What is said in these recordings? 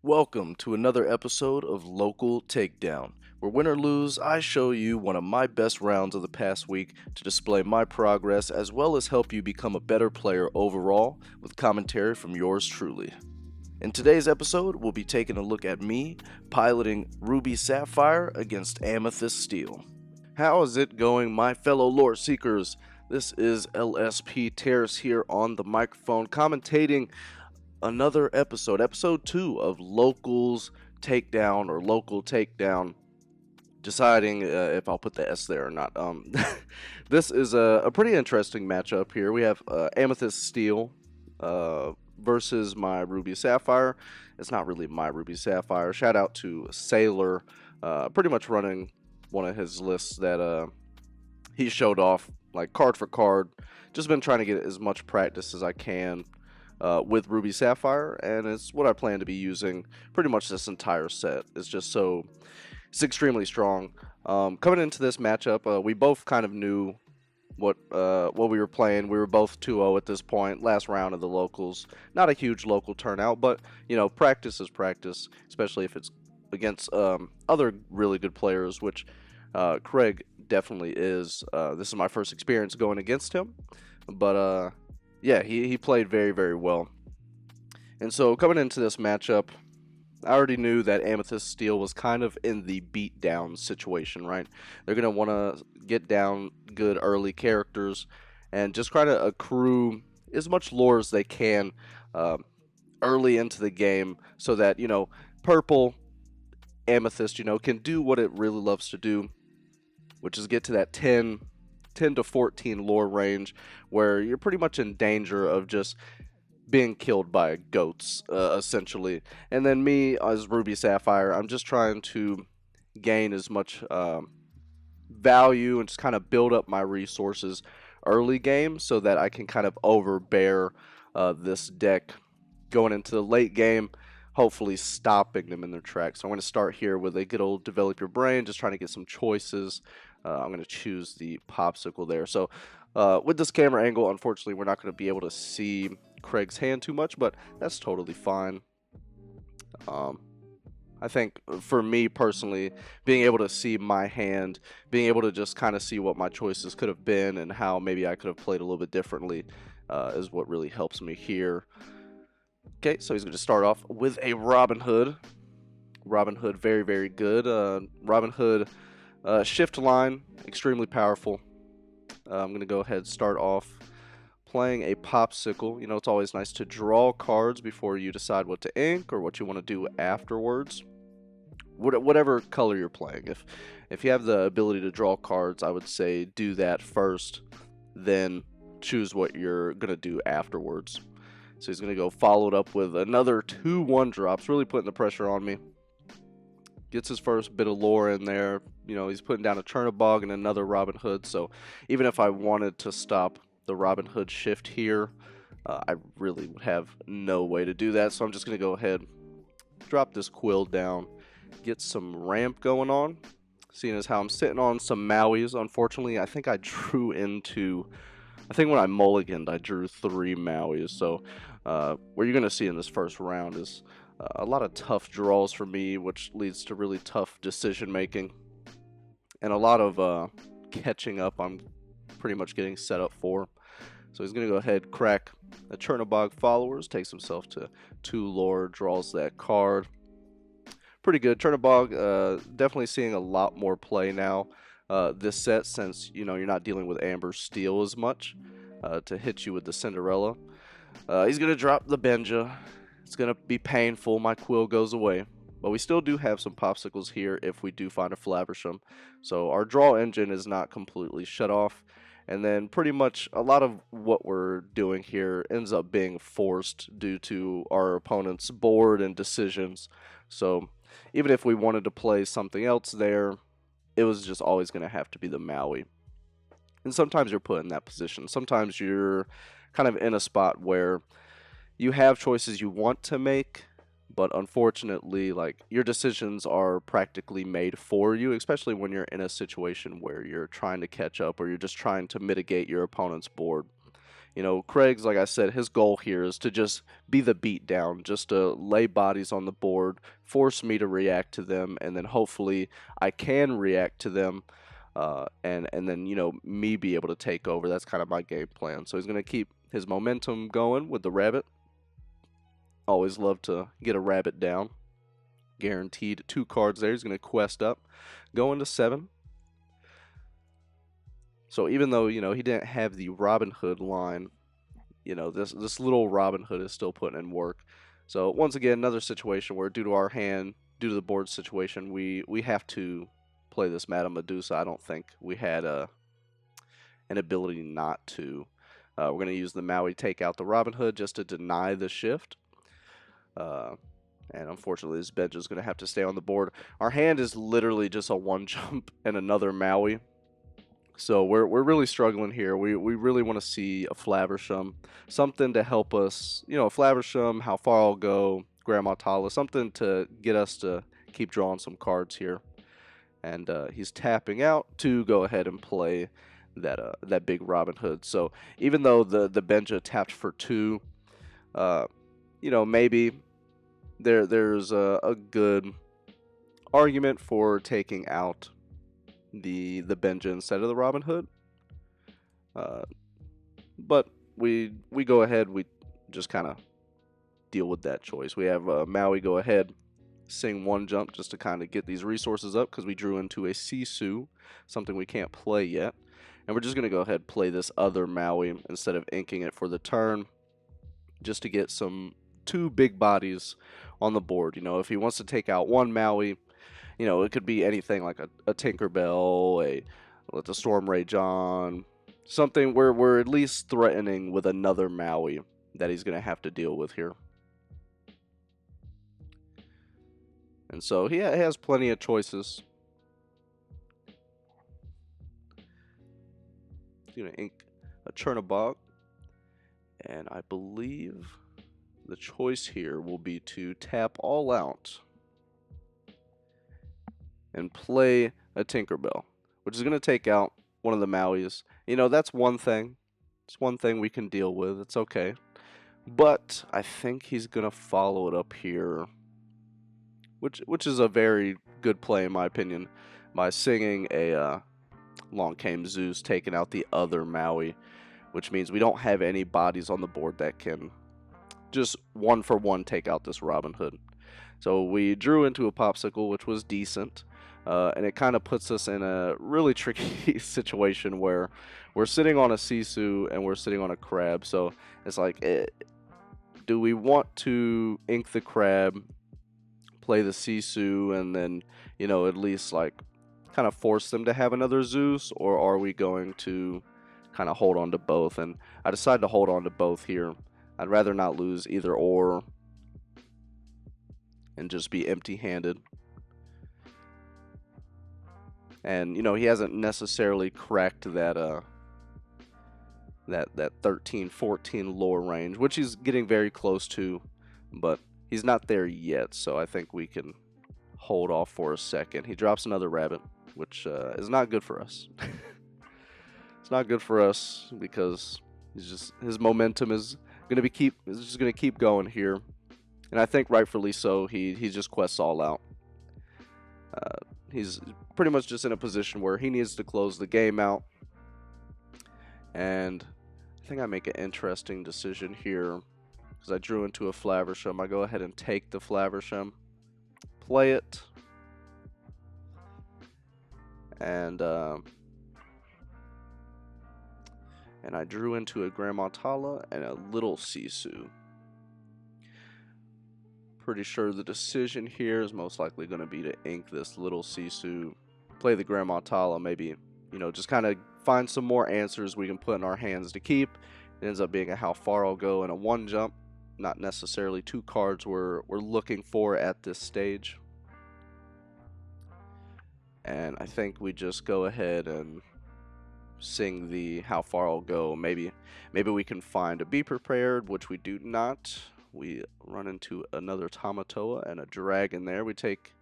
Welcome to another episode of Local Takedown, where win or lose, I show you one of my best rounds of the past week to display my progress as well as help you become a better player overall with commentary from yours truly. In today's episode, we'll be taking a look at me piloting Ruby Sapphire against Amethyst Steel. How is it going, my fellow lore seekers? This is LSP Terrace here on the microphone commentating another episode 2 of Locals Takedown or Local Takedown. Deciding if I'll put the S there or not. This is a pretty interesting matchup here. We have Amethyst Steel versus my Ruby Sapphire. It's not really my Ruby Sapphire. Shout out to Sailor, pretty much running one of his lists that he showed off, like card for card. Just been trying to get as much practice as I can with Ruby Sapphire, and it's what I plan to be using pretty much this entire set. It's extremely strong. Coming into this matchup, we both kind of knew what we were playing. We were both 2-0 at this point, last round of the locals. Not a huge local turnout, but you know, practice is practice, especially if it's against other really good players, which Craig definitely is. This is my first experience going against him, but yeah, he played very, very well. And so coming into this matchup, I already knew that Amethyst Steel was kind of in the beatdown situation, right? They're going to want to get down good early characters and just try to accrue as much lore as they can early into the game so that, you know, purple Amethyst, you know, can do what it really loves to do, which is get to that 10 to 14 lore range where you're pretty much in danger of just being killed by goats, essentially. And then me, as Ruby Sapphire, I'm just trying to gain as much value and just kind of build up my resources early game so that I can kind of overbear this deck going into the late game, hopefully stopping them in their tracks. So I'm going to start here with a good old develop your brain, just trying to get some choices. I'm going to choose the popsicle there. So with this camera angle, unfortunately, we're not going to be able to see Craig's hand too much, but that's totally fine. I think for me personally, being able to see my hand, being able to just kind of see what my choices could have been and how maybe I could have played a little bit differently is what really helps me here. Okay, so he's going to start off with a Robin Hood. Robin Hood, very, very good. Robin Hood shift line, extremely powerful. I'm going to go ahead and start off playing a popsicle. You know, it's always nice to draw cards before you decide what to ink or what you want to do afterwards. Whatever color you're playing. If you have the ability to draw cards, I would say do that first, then choose what you're going to do afterwards. So he's going to go followed up with another 2 1-drops, really putting the pressure on me. Gets his first bit of lore in there. You know, he's putting down a Chernabog and another Robin Hood. So even if I wanted to stop the Robin Hood shift here, I really would have no way to do that. So I'm just going to go ahead, drop this Quill down, get some ramp going on. Seeing as how I'm sitting on some Mauis, unfortunately, I think when I mulliganed, I drew 3 Mauis. So what you're going to see in this first round is a lot of tough draws for me, which leads to really tough decision making and a lot of catching up I'm pretty much getting set up for. So he's going to go ahead, crack a Chernabog Followers, takes himself to 2 lore, draws that card. Pretty good. Chernabog, definitely seeing a lot more play now this set since, you know, you're not dealing with Amber Steel as much to hit you with the Cinderella. He's going to drop the Benja. It's going to be painful. My Quill goes away. But we still do have some popsicles here if we do find a Flaversham. So our draw engine is not completely shut off. And then pretty much a lot of what we're doing here ends up being forced due to our opponent's board and decisions. So even if we wanted to play something else there, it was just always going to have to be the Maui. And sometimes you're put in that position. Sometimes you're kind of in a spot where you have choices you want to make, but unfortunately, like, your decisions are practically made for you, especially when you're in a situation where you're trying to catch up or you're just trying to mitigate your opponent's board. You know, Craig's, like I said, his goal here is to just be the beatdown, just to lay bodies on the board, force me to react to them, and then hopefully I can react to them, and then, you know, me be able to take over. That's kind of my game plan. So he's going to keep his momentum going with the rabbit. Always love to get a rabbit down. Guaranteed 2 cards there. He's going to quest up, go into 7. So even though, you know, he didn't have the Robin Hood line, you know, this little Robin Hood is still putting in work. So once again, another situation where due to our hand, due to the board situation, we have to play this Madame Medusa. I don't think we had an ability not to. We're going to use the Maui take out the Robin Hood just to deny the shift. And unfortunately, this bench is going to have to stay on the board. Our hand is literally just a 1 jump and another Maui. So we're really struggling here. We really want to see a Flaversham, something to help us, you know, a Flaversham, How Far I'll Go, Grandma Tala, something to get us to keep drawing some cards here. And he's tapping out to go ahead and play that big Robin Hood. So even though the Benja tapped for 2, you know, maybe there's a good argument for taking out the Benja instead of the Robin Hood. But we go ahead, we just kind of deal with that choice. We have Maui go ahead, sing 1 jump just to kind of get these resources up because we drew into a Sisu, something we can't play yet. And we're just going to go ahead and play this other Maui instead of inking it for the turn just to get some 2 big bodies on the board. You know, if he wants to take out 1 Maui, you know, it could be anything like a Tinkerbell, let the Storm Rage on, something where we're at least threatening with another Maui that he's going to have to deal with here. And so he has plenty of choices. He's going to ink a Chernobog. And I believe the choice here will be to tap all out and play a Tinkerbell, which is going to take out one of the Mauis. You know, that's one thing. It's one thing we can deal with. It's okay. But I think he's going to follow it up here, which is a very good play in my opinion, by singing a Long Came Zeus, taking out the other Maui, which means we don't have any bodies on the board that can just 1 for 1 take out this Robin Hood. So we drew into a Popsicle, which was decent. And it kind of puts us in a really tricky situation where we're sitting on a Sisu and we're sitting on a crab. So it's like, do we want to ink the crab, play the Sisu, and then, you know, at least like kind of force them to have another Zeus? Or are we going to kind of hold on to both? And I decided to hold on to both here. I'd rather not lose either or and just be empty-handed. And, you know, he hasn't necessarily cracked that that 13-14 lower range, which he's getting very close to, but he's not there yet, so I think we can hold off for a second. He drops another rabbit, which is not good for us. It's not good for us because his momentum is just gonna keep going here, and I think rightfully so. He just quests all out. He's pretty much just in a position where he needs to close the game out. And I think I make an interesting decision here because I drew into a Flaversham. I go ahead and take the Flaversham, play it, and I drew into a Grandma Tala and a little Sisu. Pretty sure the decision here is most likely going to be to ink this little Sisu, play the Grandma Tala, maybe, you know, just kind of find some more answers we can put in our hands to keep. It ends up being a How Far I'll Go and a 1 jump, not necessarily 2 cards we're looking for at this stage. And I think we just go ahead and sing the How Far I'll Go. Maybe we can find a Be Prepared, which we do not. We run into another Tamatoa and a dragon there. We take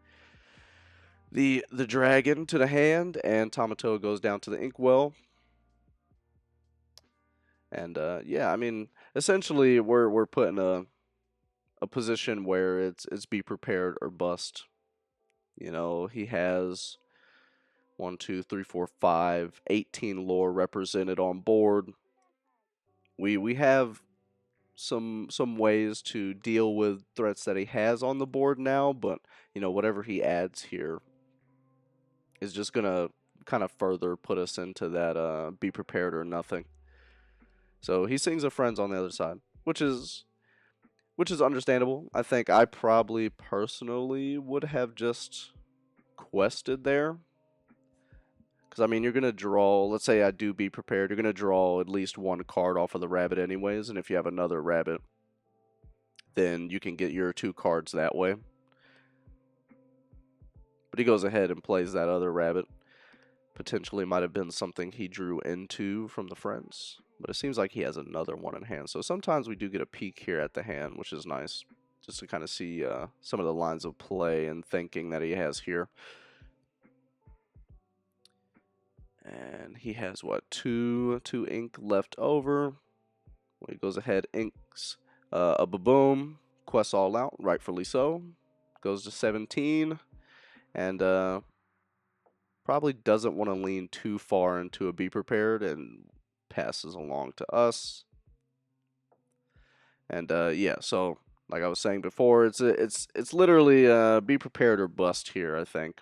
the dragon to the hand, and Tamatoa goes down to the inkwell. And yeah, I mean, essentially we're put in a position where it's be prepared or bust. You know, he has 1, 2, 3, 4, 5, 18 lore represented on board. We have some ways to deal with threats that he has on the board now, but you know, whatever he adds here is just gonna kind of further put us into that be prepared or nothing. So he sings of friends on the other side, which is understandable. I think I probably personally would have just quested there. Because, I mean, you're going to draw, let's say I do be prepared, you're going to draw at least one card off of the rabbit anyways, and if you have another rabbit, then you can get your 2 cards that way. But he goes ahead and plays that other rabbit. Potentially might have been something he drew into from the friends. But it seems like he has another one in hand. So sometimes we do get a peek here at the hand, which is nice. Just to kind of see some of the lines of play and thinking that he has here. And he has, what, two ink left over. He goes ahead, inks a Baboom, quests all out, rightfully so. Goes to 17, and probably doesn't want to lean too far into a be prepared and passes along to us. And yeah, so like I was saying before, it's literally be prepared or bust here, I think.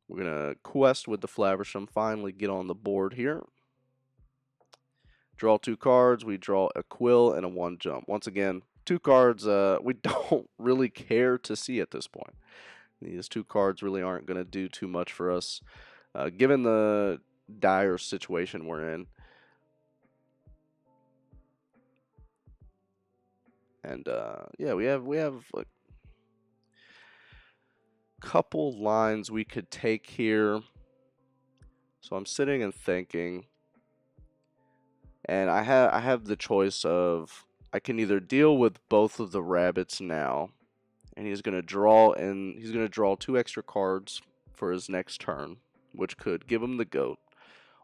We're gonna quest with the Flaversham, finally get on the board here. Draw 2 cards. We draw a Quill and a 1 jump. Once again, 2 cards we don't really care to see at this point. These 2 cards really aren't going to do too much for us, given the dire situation we're in. And yeah, we have like a couple lines we could take here. So I'm sitting and thinking, and I have the choice of, I can either deal with both of the rabbits now, and he's gonna draw 2 extra cards for his next turn, which could give him the goat.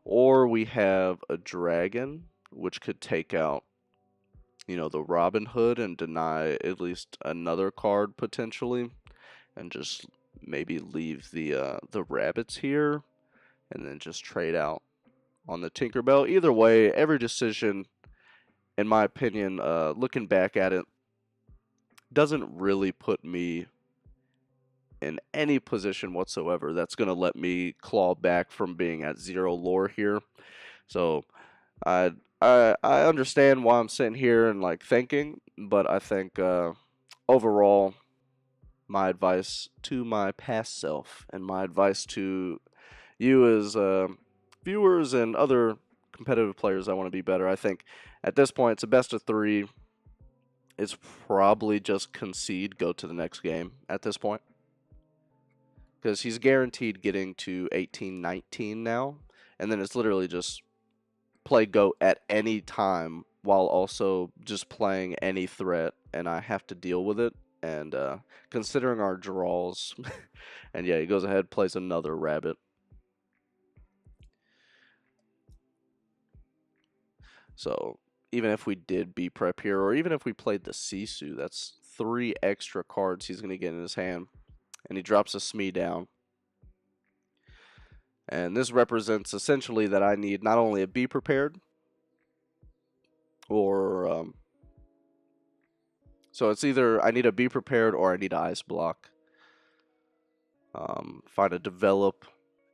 Or we have a dragon, which could take out, you know, the Robin Hood and deny at least another card potentially, and just maybe leave the rabbits here, and then just trade out on the Tinkerbell. Either way, every decision, in my opinion, looking back at it, doesn't really put me in any position whatsoever that's going to let me claw back from being at 0 lore here. So I understand why I'm sitting here and like thinking, but I think overall, my advice to my past self and my advice to you as viewers and other competitive players that want to be better, I think at this point it's a best of 3. It's probably just concede, go to the next game at this point, because he's guaranteed getting to 18, 19 now, and then it's literally just play goat at any time while also just playing any threat, and I have to deal with it. And considering our draws, and yeah, he goes ahead, plays another rabbit. So even if we did be prep here, or even if we played the Sisu, that's 3 extra cards he's going to get in his hand. And he drops a Smee down. And this represents essentially that I need not only a be prepared, or so it's either I need a be prepared or I need an ice block. Find a develop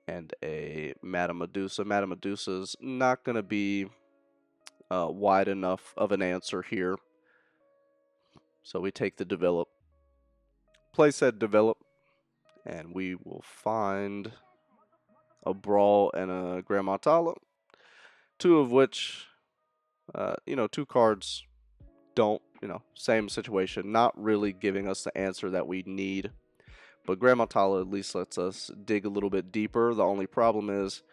and a Madame Medusa. Madame Medusa's not going to be wide enough of an answer here. So we take the develop. Play said develop. And we will find a Brawl and a Grandma Tala. 2 of which, 2 cards don't, same situation. Not really giving us the answer that we need. But Grandma Tala at least lets us dig a little bit deeper. The only problem is,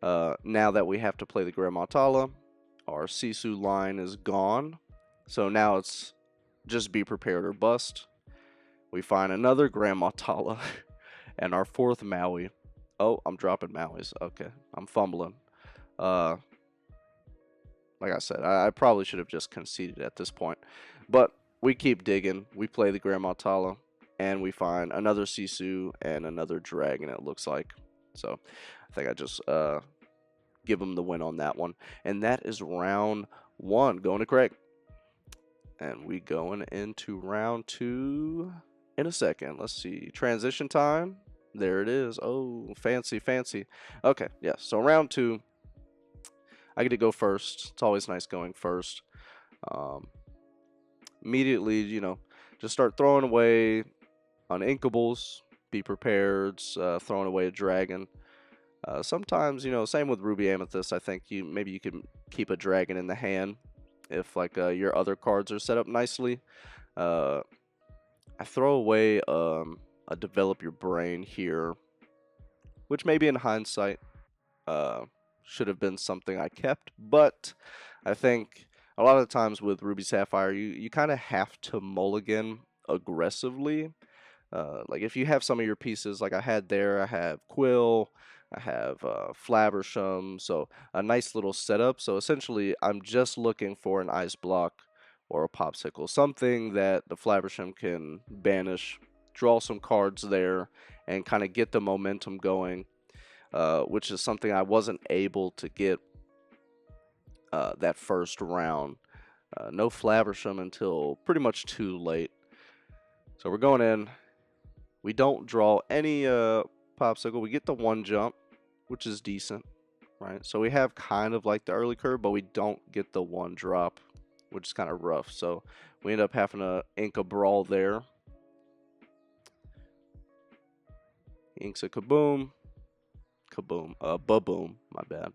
now that we have to play the Grandma Tala, our Sisu line is gone. So now it's just be prepared or bust. We find another Grandma Tala and our 4th Maui. Oh, I'm dropping Mauis. Okay, I'm fumbling. Uh, like I said, I probably should have just conceded at this point. But we keep digging. We play the Grandma Tala, and we find another Sisu and another dragon, it looks like. So I think I just give him the win on that one. And that is round 1 going to Craig. And we going into round 2 in a second. Let's see. Transition time. There it is. Oh, fancy, fancy. Okay, yeah. So round 2, I get to go first. It's always nice going first. Immediately, just start throwing away uninkables. Be prepared. Throwing away a dragon. Sometimes, same with Ruby Amethyst. I think maybe you can keep a dragon in the hand if like your other cards are set up nicely. I throw away a develop your brain here, which maybe in hindsight should have been something I kept, but I think a lot of the times with Ruby Sapphire, you kind of have to mulligan aggressively. Like if you have some of your pieces, like I had there, I have Quill, I have Flabbersham, so a nice little setup. So essentially, I'm just looking for an ice block or a popsicle, something that the Flabbersham can banish, draw some cards there, and kind of get the momentum going, which is something I wasn't able to get that first round. No Flabbersham until pretty much too late. So we're going in. We don't draw any popsicle. We get the 1 jump, which is decent, right? So we have kind of like the early curve, but we don't get the 1 drop, which is kind of rough. So we end up having to ink a brawl there. Inks a kaboom, baboom, my bad,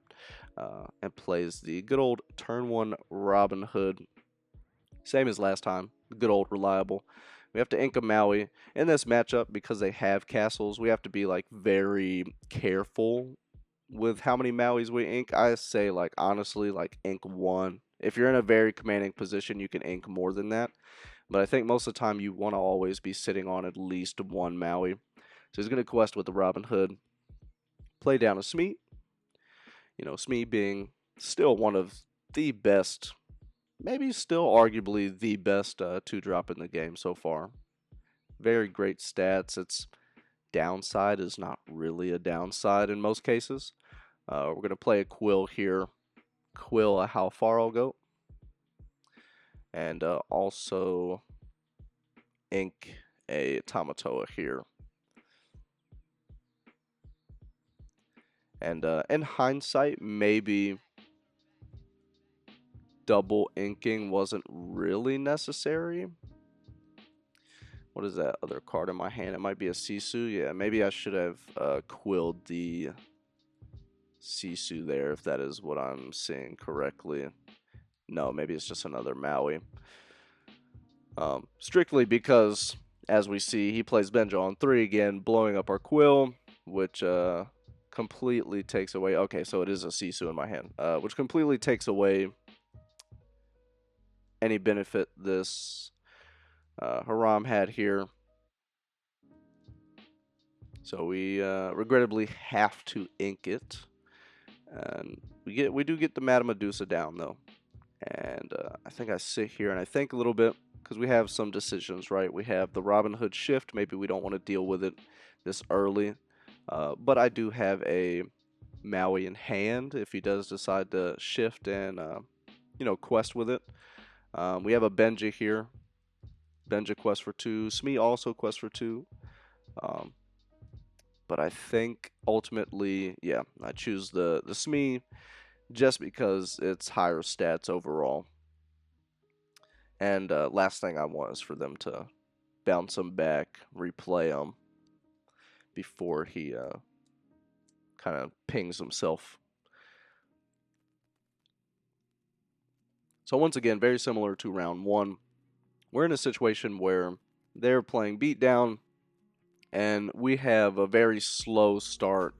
and plays the good old turn 1 Robin Hood. Same as last time, good old reliable. We have to ink a Maui. In this matchup, because they have castles, we have to be like very careful with how many Mauis we ink. I say like honestly like ink 1. If you're in a very commanding position, you can ink more than that. But I think most of the time you want to always be sitting on at least 1 Maui. So he's going to quest with the Robin Hood. Play down a Smee. Smee being still one of the best, maybe still arguably the best 2-drop in the game so far. Very great stats. Its downside is not really a downside in most cases. We're going to play a Quill here. Quill a How Far I'll Go. And also ink a Tamatoa here. And in hindsight, maybe double inking wasn't really necessary. What is that other card in my hand? It might be a Sisu. Yeah, maybe I should have quilled the Sisu there, if that is what I'm seeing correctly. No, maybe it's just another Maui. Strictly because, as we see, he plays Benja on 3 again, blowing up our Quill, which completely takes away... Okay, so it is a Sisu in my hand, which completely takes away any benefit this Haram had here. So we regrettably have to ink it. And we do get the Madame Medusa down, though. And I think I sit here and I think a little bit, because we have some decisions, right? We have the Robin Hood shift. Maybe we don't want to deal with it this early. But I do have a Maui in hand if he does decide to shift and, quest with it. We have a Benja here. Benja quest for 2. Smee also quest for 2. But I think ultimately, yeah, I choose the Smee just because it's higher stats overall. And last thing I want is for them to bounce him back, replay him before he kind of pings himself. So once again, very similar to round 1. We're in a situation where they're playing Beatdown, and we have a very slow start,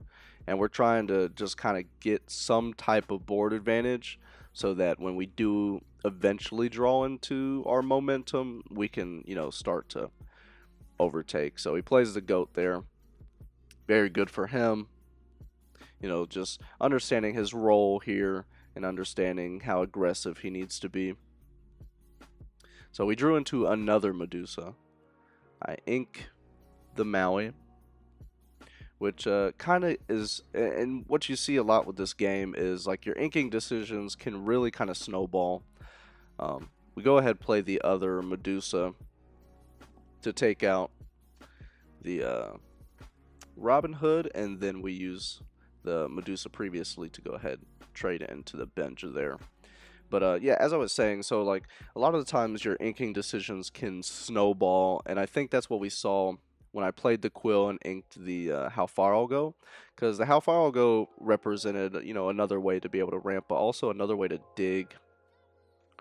and we're trying to just kind of get some type of board advantage so that when we do eventually draw into our momentum, we can, start to overtake. So he plays the goat there. Very good for him. just understanding his role here and understanding how aggressive he needs to be. So we drew into another Medusa. I ink the Maui, which kind of is, and what you see a lot with this game is like your inking decisions can really kind of snowball. We go ahead and play the other Medusa to take out the Robin Hood, and then we use the Medusa previously to go ahead and trade it into the bench there. But yeah, as I was saying, so like a lot of the times your inking decisions can snowball, and I think that's what we saw when I played the quill and inked the How Far I'll Go, because the How Far I'll Go represented another way to be able to ramp, but also another way to dig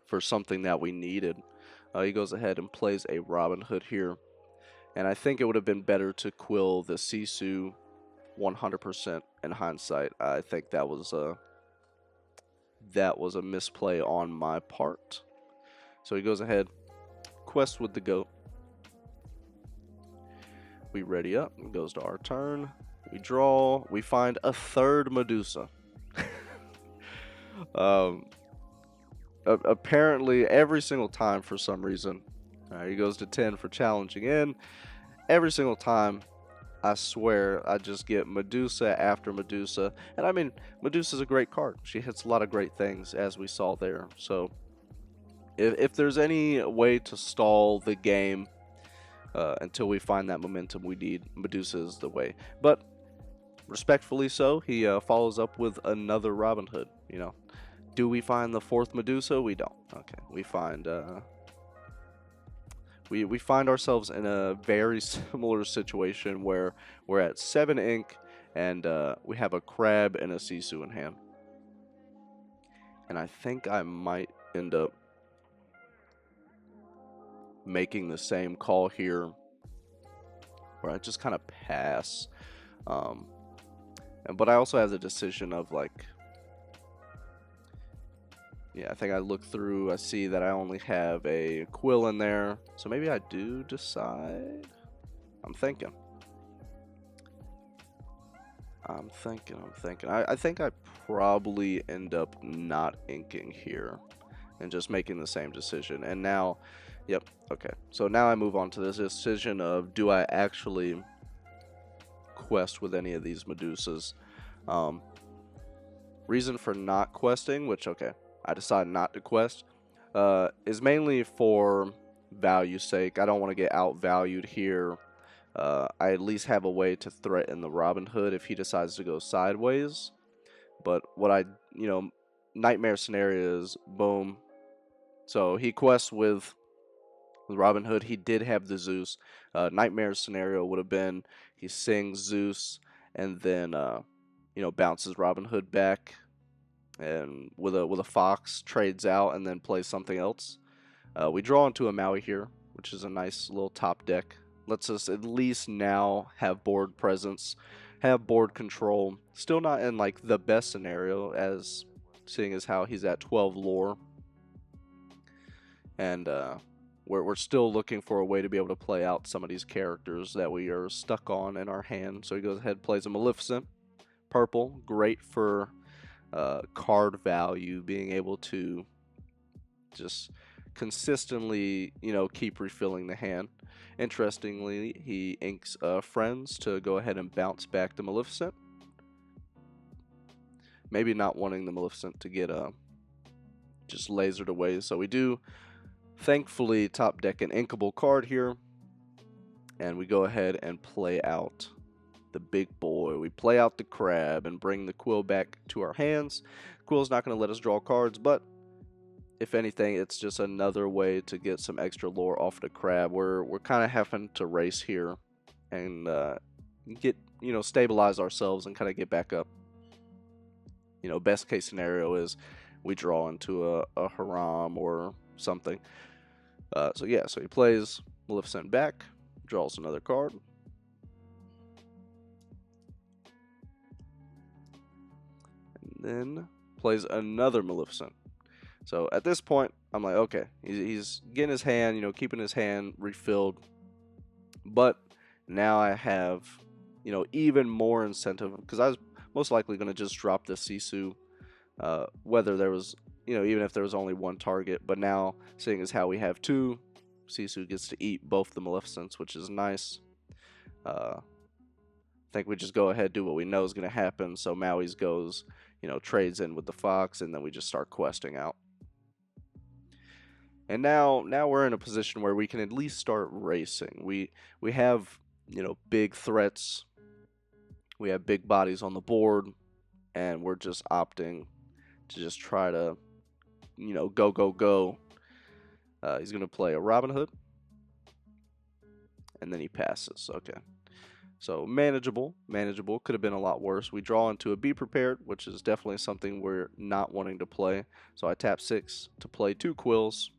for something that we needed. He goes ahead and plays a Robin Hood here, and I think it would have been better to quill the Sisu 100% in hindsight. I think that was a misplay on my part. So he goes ahead, quest with the goat. We ready up. It goes to our turn. We draw. We find a third Medusa. Apparently, every single time for some reason, he goes to 10 for challenging in. Every single time, I swear, I just get Medusa after Medusa. And I mean, Medusa's a great card. She hits a lot of great things, as we saw there. So, if there's any way to stall the game until we find that momentum we need, Medusa is the way. But, respectfully so, he follows up with another Robin Hood, Do we find the fourth Medusa? We don't. Okay, we find... We find ourselves in a very similar situation where we're at 7 ink and we have a crab and a Sisu in hand. And I think I might end up making the same call here where I just kind of pass. But I also have the decision of like... Yeah, I think I look through, I see that I only have a quill in there, so maybe I do decide. I'm thinking. I think I probably end up not inking here and just making the same decision. And now, yep, okay. So now I move on to this decision of, do I actually quest with any of these Medusas? Reason for not questing, which, okay, I decided not to quest, is mainly for value's sake. I don't want to get outvalued here. I at least have a way to threaten the Robin Hood if he decides to go sideways. But what I, nightmare scenario is, boom. So he quests with Robin Hood. He did have the Zeus. Nightmare scenario would have been he sings Zeus and then, bounces Robin Hood back. And with a fox, trades out and then plays something else. We draw into a Maui here, which is a nice little top deck. Lets us at least now have board presence, have board control. Still not in like the best scenario, as seeing as how he's at 12 lore, and we're still looking for a way to be able to play out some of these characters that we are stuck on in our hand. So he goes ahead, plays a Maleficent, purple, great for card value, being able to just consistently, keep refilling the hand. Interestingly, he inks Friends to go ahead and bounce back the Maleficent. Maybe not wanting the Maleficent to get just lasered away. So we do, thankfully, top deck an inkable card here. And we go ahead and play out the big boy. We play out the crab and bring the quill back to our hands. Quill's not going to let us draw cards, but if anything, it's just another way to get some extra lore off the crab. We're kind of having to race here and get, stabilize ourselves and kind of get back up. Best case scenario is we draw into a Haram or something. So yeah, so he plays Maleficent back, draws another card. And then plays another Maleficent. So at this point, I'm like, okay, he's getting his hand, keeping his hand refilled. But now I have, even more incentive, because I was most likely going to just drop the Sisu, whether there was, even if there was only one target. But now, seeing as how we have two, Sisu gets to eat both the Maleficents, which is nice. I think we just go ahead, do what we know is going to happen. So Maui's goes, trades in with the Fox, and then we just start questing out. And now we're in a position where we can at least start racing. We have, big threats. We have big bodies on the board, and we're just opting to just try to, go. He's going to play a Robin Hood, and then he passes. Okay. So manageable. Could have been a lot worse. We draw into a Be Prepared, which is definitely something we're not wanting to play. So I tap 6 to play 2 Quills.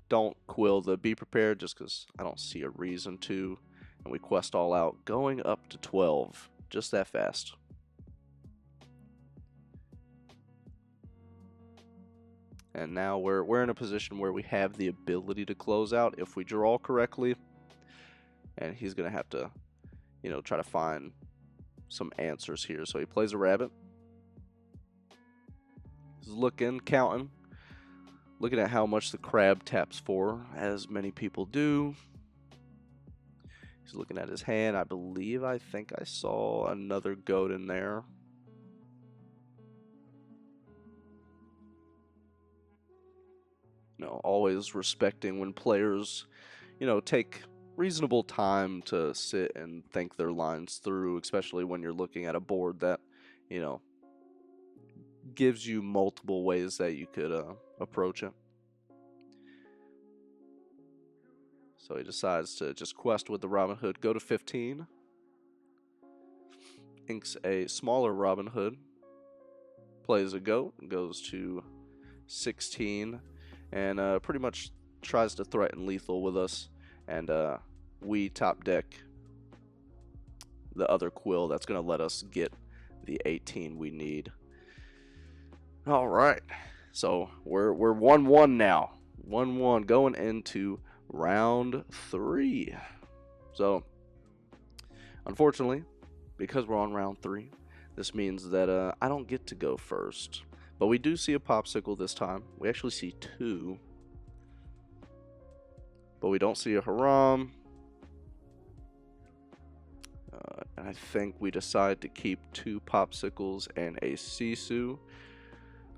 Don't quill the Be Prepared just because I don't see a reason to. And we quest all out, going up to 12. Just that fast. And now we're in a position where we have the ability to close out if we draw correctly. And he's going to have to, try to find some answers here. So he plays a rabbit. He's looking, counting. Looking at how much the crab taps for, as many people do. He's looking at his hand. I think I saw another goat in there. Always respecting when players, take reasonable time to sit and think their lines through, especially when you're looking at a board that, gives you multiple ways that you could approach it. So he decides to just quest with the Robin Hood, go to 15. Inks a smaller Robin Hood, plays a goat, goes to 16, and pretty much tries to threaten lethal with us. And we top deck the other quill that's going to let us get the 18 we need. All right, so we're 1-1 now. 1-1 going into round 3. So, unfortunately, because we're on round 3, this means that I don't get to go first. But we do see a popsicle this time. We actually see 2. But we don't see a Haram. And I think we decide to keep 2 popsicles and a Sisu.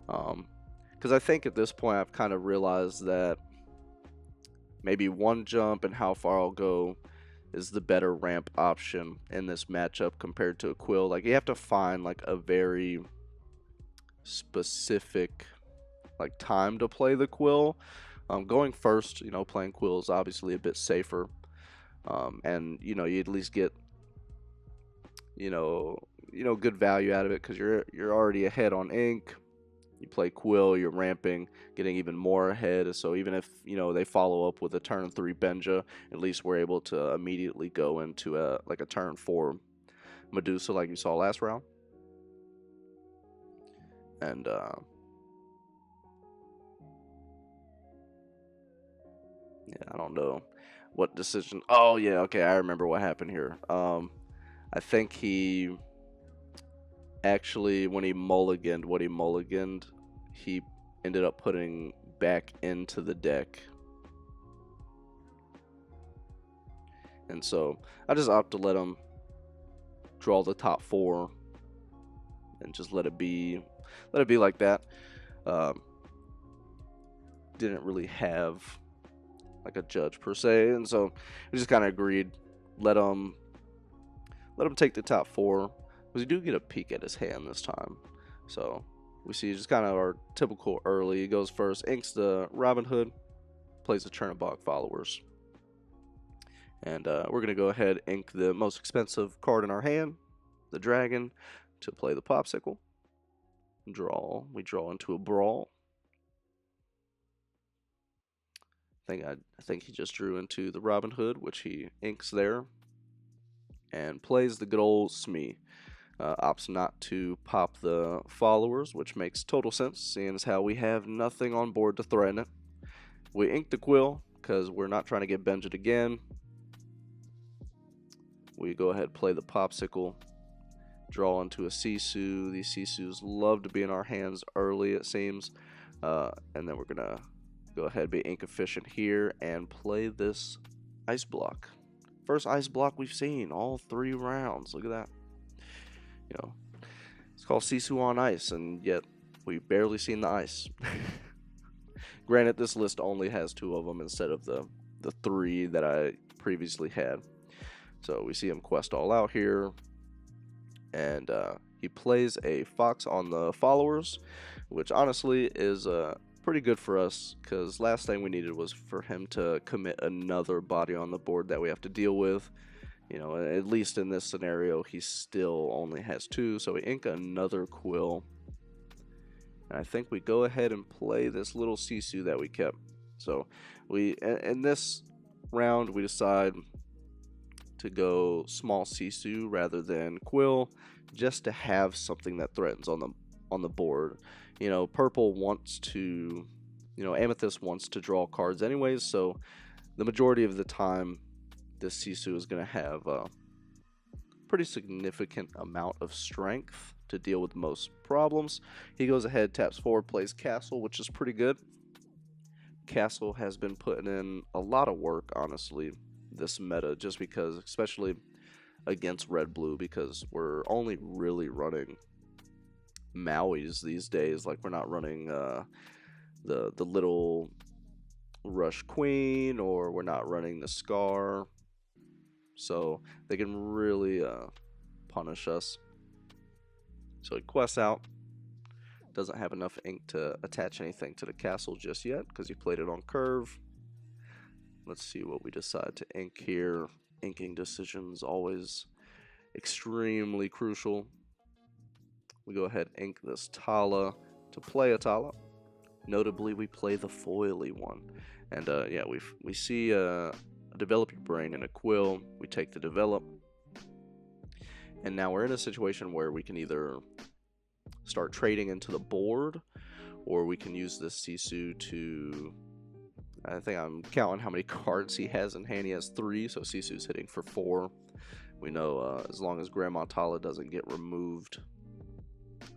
Because I think at this point I've kind of realized that maybe 1 jump and how far I'll go is the better ramp option in this matchup compared to a quill. Like, you have to find like a very specific time to play the quill. Going first, playing quill is obviously a bit safer. And you at least get good value out of it because you're already ahead on ink. You play quill, you're ramping, getting even more ahead. So even if they follow up with a turn 3 Benja, at least we're able to immediately go into a turn 4 Medusa like you saw last round. And yeah, I don't know what decision. Oh yeah, okay, I remember what happened here. I think he actually, when he mulliganed, he ended up putting back into the deck. And so I just opt to let him draw the top 4 and just let it be like that. Didn't really have like a judge per se, and so we just kind of agreed, let him take the top 4. Because we do get a peek at his hand this time. So we see just kind of our typical early. He goes first, inks the Robin Hood, plays the Chernobog Followers. And we're going to go ahead and ink the most expensive card in our hand, the Dragon, to play the Popsicle. Draw. We draw into a Brawl. I think he just drew into the Robin Hood, which he inks there. And plays the good old Smee. Opts not to pop the Followers, which makes total sense, seeing as how we have nothing on board to threaten it. We ink the Quill, because we're not trying to get Benjed again. We go ahead and play the Popsicle, draw into a Sisu. These Sisus love to be in our hands early, it seems. And then we're gonna go ahead, be ink efficient here, and play this ice block. First ice block we've seen all 3 rounds. Look at that. You know, it's called Sisu on ice, and yet we've barely seen the ice. Granted, this list only has 2 of them instead of the 3 that I previously had. So we see him quest all out here, and he plays a fox on the followers, which honestly is pretty good for us, because last thing we needed was for him to commit another body on the board that we have to deal with. You know, at least in this scenario, he still only has 2, so we ink another quill. And I think we go ahead and play this little Sisu that we kept. So in this round, we decide to go small Sisu rather than quill, just to have something that threatens on the board. You know, purple wants to, Amethyst wants to draw cards anyways, so the majority of the time this Sisu is going to have a pretty significant amount of strength to deal with most problems. He goes ahead, taps forward, plays Castle, which is pretty good. Castle has been putting in a lot of work, honestly, this meta, just because, especially against red-blue, because we're only really running Mauis these days. Like, we're not running the little Rush Queen, or we're not running the Scar, so they can really punish us. So he quests out, doesn't have enough ink to attach anything to the castle just yet because he played it on curve. Let's see what we decide to ink here. Inking decisions always extremely crucial. We go ahead and ink this Tala to play a Tala. Notably, we play the foily one. And yeah, we see a develop your brain and a quill. We take the develop. And now we're in a situation where we can either start trading into the board, or we can use this Sisu to, I think I'm counting how many cards he has in hand. He has 3, so Sisu's hitting for 4. We know as long as Grandma Tala doesn't get removed,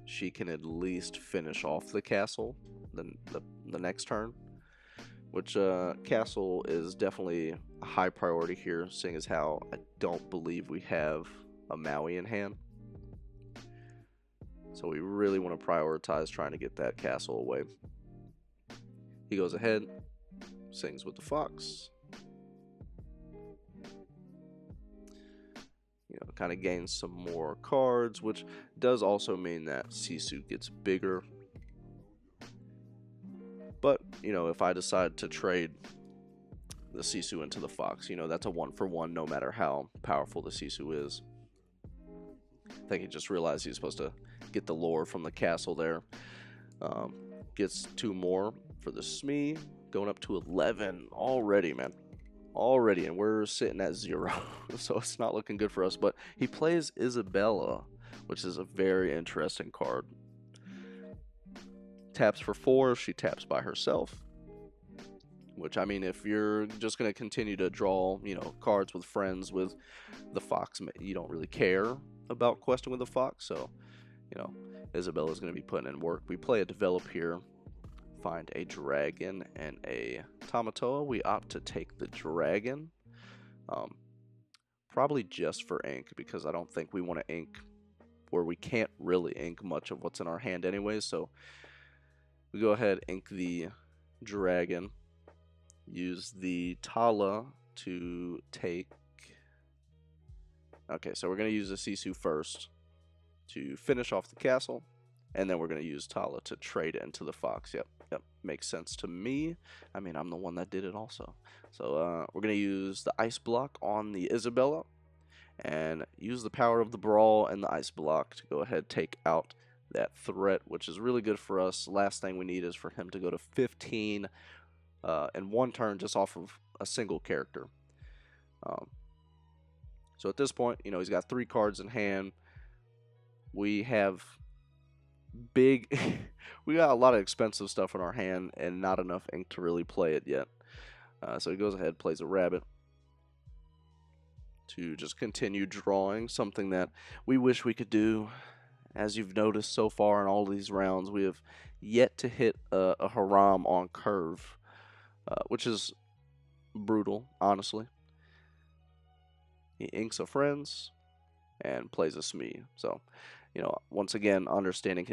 she can at least finish off the castle the next turn. Which castle is definitely a high priority here, seeing as how I don't believe we have a Maui in hand. So we really want to prioritize trying to get that castle away. He goes ahead, sings with the fox. Kind of gains some more cards, which does also mean that Sisu gets bigger. But, if I decide to trade the Sisu into the fox, that's a 1-for-1 no matter how powerful the Sisu is. I think he just realized he's supposed to get the lore from the castle there. Gets 2 more for the Smee, going up to 11 already, man. Already, and we're sitting at 0, so it's not looking good for us. But he plays Isabella, which is a very interesting card. Taps for 4, she taps by herself. Which, I mean, if you're just going to continue to draw, cards with friends with the fox, you don't really care about questing with the fox. So, Isabella's going to be putting in work. We play a develop here. Find a dragon and a Tamatoa. We opt to take the dragon. Probably just for ink, because I don't think we want to ink where we can't really ink much of what's in our hand anyways. So we go ahead, ink the dragon, use the Tala to take. Okay, so we're going to use the Sisu first to finish off the castle, and then we're going to use Tala to trade into the fox. Yep, makes sense to me. I mean, I'm the one that did it also. So we're going to use the ice block on the Isabella, and use the power of the brawl and the ice block to go ahead, take out that threat, which is really good for us. Last thing we need is for him to go to 15 in 1 turn just off of a single character. So at this point, he's got 3 cards in hand. We have we got a lot of expensive stuff in our hand and not enough ink to really play it yet. So he goes ahead, plays a rabbit. to just continue drawing, something that we wish we could do. As you've noticed so far in all these rounds, we have yet to hit a haram on curve, which is brutal, honestly. He inks a friends and plays a Smee. So, once again, understanding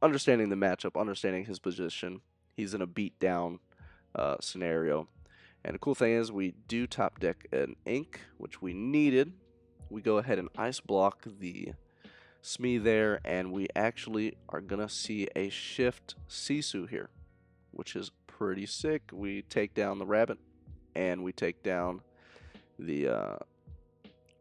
understanding the matchup, understanding his position. He's in a beatdown scenario. And the cool thing is we do top deck an ink, which we needed. We go ahead and ice block the Smee there, and we actually are going to see a shift Sisu here, which is pretty sick. We take down the rabbit, and we take down the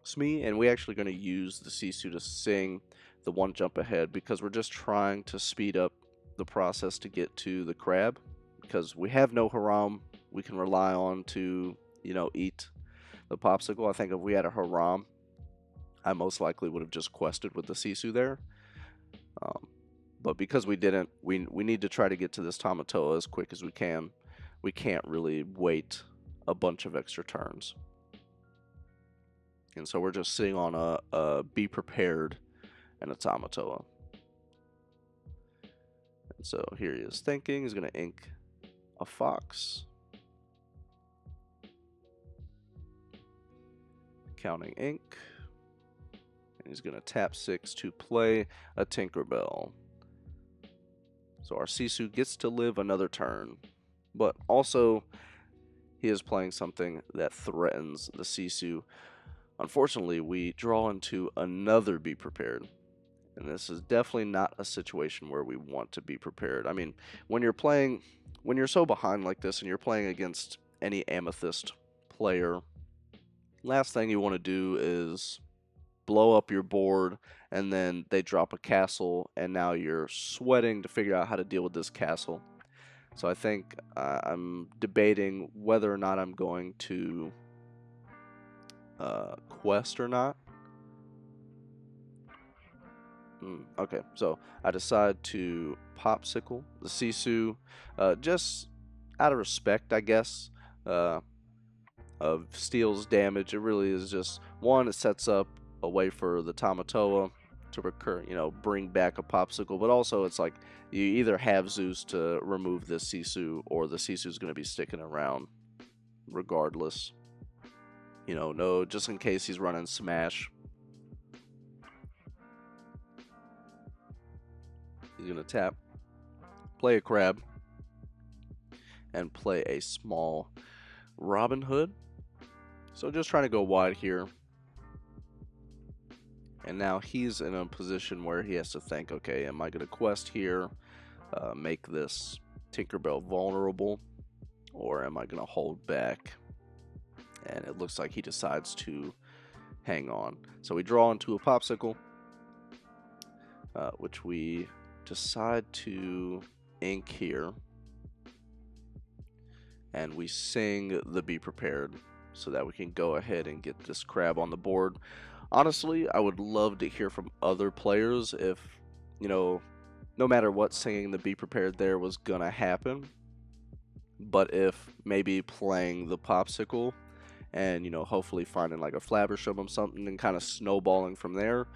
Smee, and we're actually going to use the Sisu to sing the one jump ahead because we're just trying to speed up the process to get to the crab, because we have no haram we can rely on to, eat the popsicle. I think if we had a haram, I most likely would have just quested with the Sisu there. But because we didn't, we need to try to get to this Tamatoa as quick as we can. We can't really wait a bunch of extra turns. And so we're just sitting on a Be Prepared and a Tamatoa. And so here he is thinking. He's going to ink a fox. Counting ink. And he's going to tap 6 to play a Tinkerbell. So our Sisu gets to live another turn. But also, he is playing something that threatens the Sisu. Unfortunately, we draw into another Be Prepared. And this is definitely not a situation where we want to be prepared. I mean, when you're so behind like this and you're playing against any Amethyst player, last thing you want to do is blow up your board and then they drop a castle and now you're sweating to figure out how to deal with this castle. So I think I'm debating whether or not I'm going to quest or not. Okay, so I decide to popsicle the Sisu, just out of respect, I guess, of Steel's damage. It really is just, one, it sets up a way for the Tamatoa to recur, bring back a popsicle, but also it's like you either have Zeus to remove this Sisu or the Sisu's going to be sticking around regardless. No, just in case he's running Smash. He's going to tap, play a crab, and play a small Robin Hood. So just trying to go wide here. And now he's in a position where he has to think, okay, am I going to quest here, make this Tinkerbell vulnerable, or am I going to hold back? And it looks like he decides to hang on. So we draw into a popsicle, which we decide to ink here. And we sing the Be Prepared so that we can go ahead and get this crab on the board. Honestly, I would love to hear from other players if, no matter what, singing the Be Prepared there was gonna happen. But if maybe playing the popsicle and, hopefully finding like a Flabbershim or something and kind of snowballing from there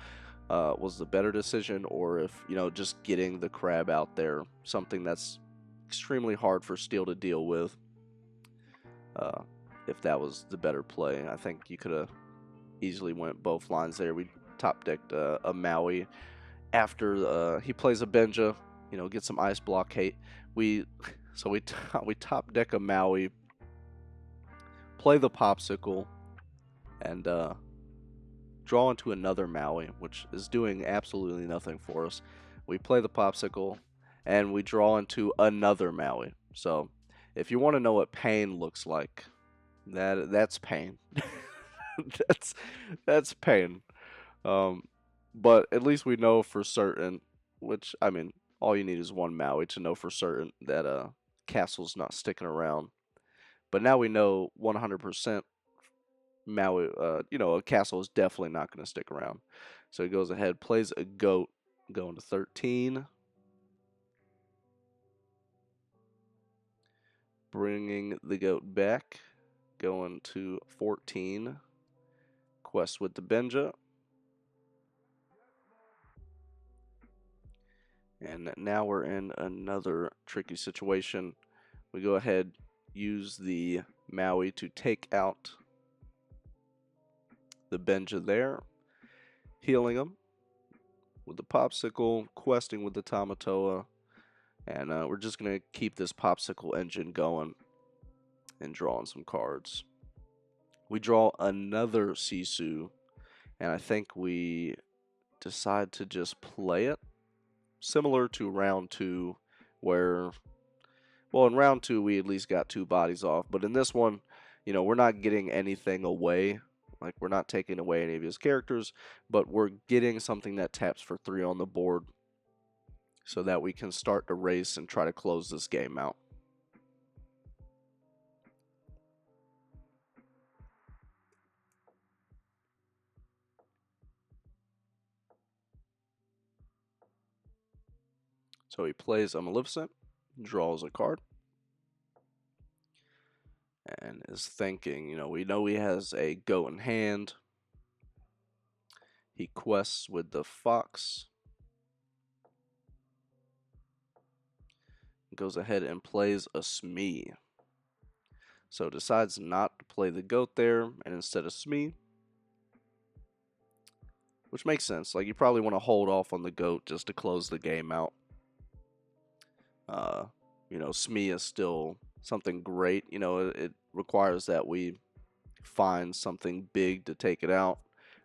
was the better decision, or if, just getting the crab out there, something that's extremely hard for Steel to deal with. If that was the better play, I think you could have easily went both lines there. We top decked a Maui after he plays a Benja, get some ice block hate. We top deck a Maui, play the popsicle, and draw into another Maui, which is doing absolutely nothing for us. We play the popsicle, and we draw into another Maui. So if you want to know what pain looks like, that's pain. that's pain. But at least we know for certain, which, I mean, all you need is one Maui to know for certain that Castle's not sticking around. But now we know 100% Maui, a Castle is definitely not going to stick around. So he goes ahead, plays a goat, going to 13. Bringing the goat back, going to 14. quest with the Benja. And now we're in another tricky situation. We go ahead, use the Maui to take out the Benja there, healing him with the Popsicle, questing with the Tamatoa, and we're just going to keep this Popsicle engine going and drawing some cards. We draw another Sisu, and I think we decide to just play it, similar to round 2, where, well, in round 2 we at least got 2 bodies off, but in this one, you know, we're not getting anything away. Like, we're not taking away any of his characters, but we're getting something that taps for 3 on the board so that we can start the race and try to close this game out. So he plays a Maleficent, draws a card, and is thinking, you know, we know he has a goat in hand. He quests with the fox. Goes ahead and plays a Smee. So decides not to play the goat there, and instead of Smee, which makes sense. Like, you probably want to hold off on the goat just to close the game out. You know, Smee is still something great. You know, it requires that we find something big to take it out.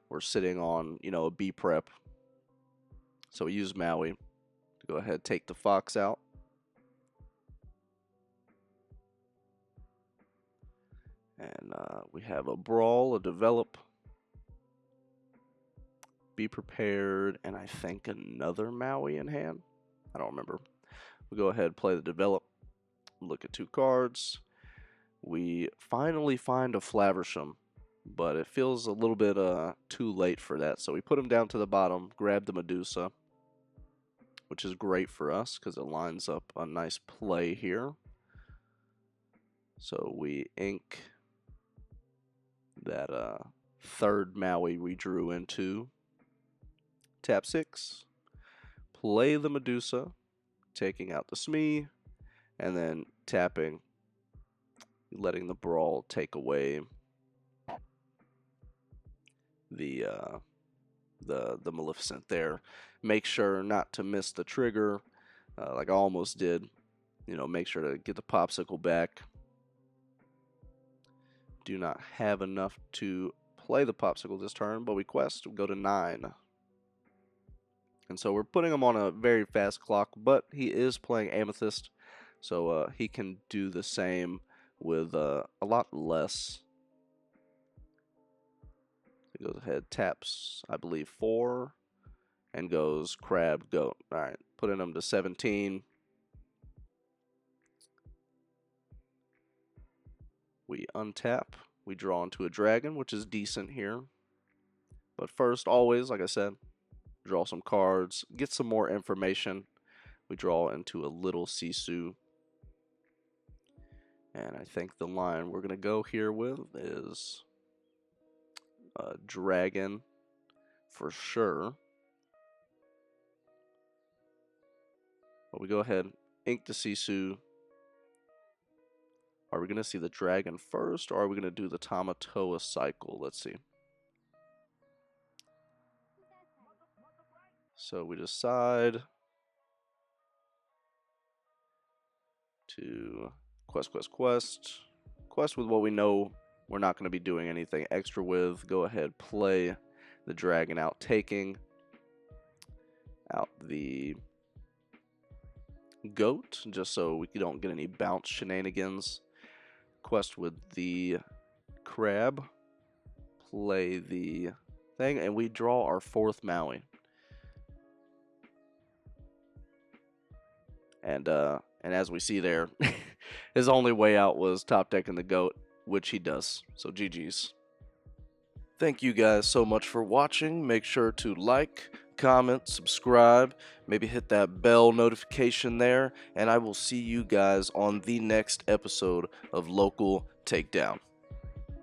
We're sitting on, you know, a B prep. So we use Maui to go ahead and take the fox out. And we have a brawl, a develop, be prepared, and I think another Maui in hand. I don't remember. We go ahead and play the develop, look at 2 cards. We finally find a Flaversham, but it feels a little bit too late for that. So we put him down to the bottom, grab the Medusa, which is great for us because it lines up a nice play here. So we ink that 3rd Maui we drew into. Tap 6, play the Medusa, taking out the Smee, and then tapping, letting the brawl take away the Maleficent there. Make sure not to miss the trigger, like I almost did. You know, make sure to get the Popsicle back. Do not have enough to play the Popsicle this turn, but we quest, we go to 9. And so we're putting him on a very fast clock, but he is playing Amethyst, so he can do the same with a lot less. He goes ahead, taps, I believe, 4, and goes crab, goat. Alright, putting him to 17. We untap, we draw into a dragon, which is decent here. But first, always, like I said, draw some cards, get some more information. We draw into a little Sisu. And I think the line we're going to go here with is a dragon for sure. But we go ahead, ink the Sisu. Are we going to see the dragon first, or are we going to do the Tamatoa cycle? Let's see. So we decide to quest with what we know we're not going to be doing anything extra with. Go ahead, play the dragon out, taking out the goat, just so we don't get any bounce shenanigans. Quest with the crab, play the thing, and we draw our 4th Maui. And as we see there, his only way out was top decking the goat, which he does. So GG's. Thank you guys so much for watching. Make sure to like, comment, subscribe, maybe hit that bell notification there, and I will see you guys on the next episode of Local Takedown.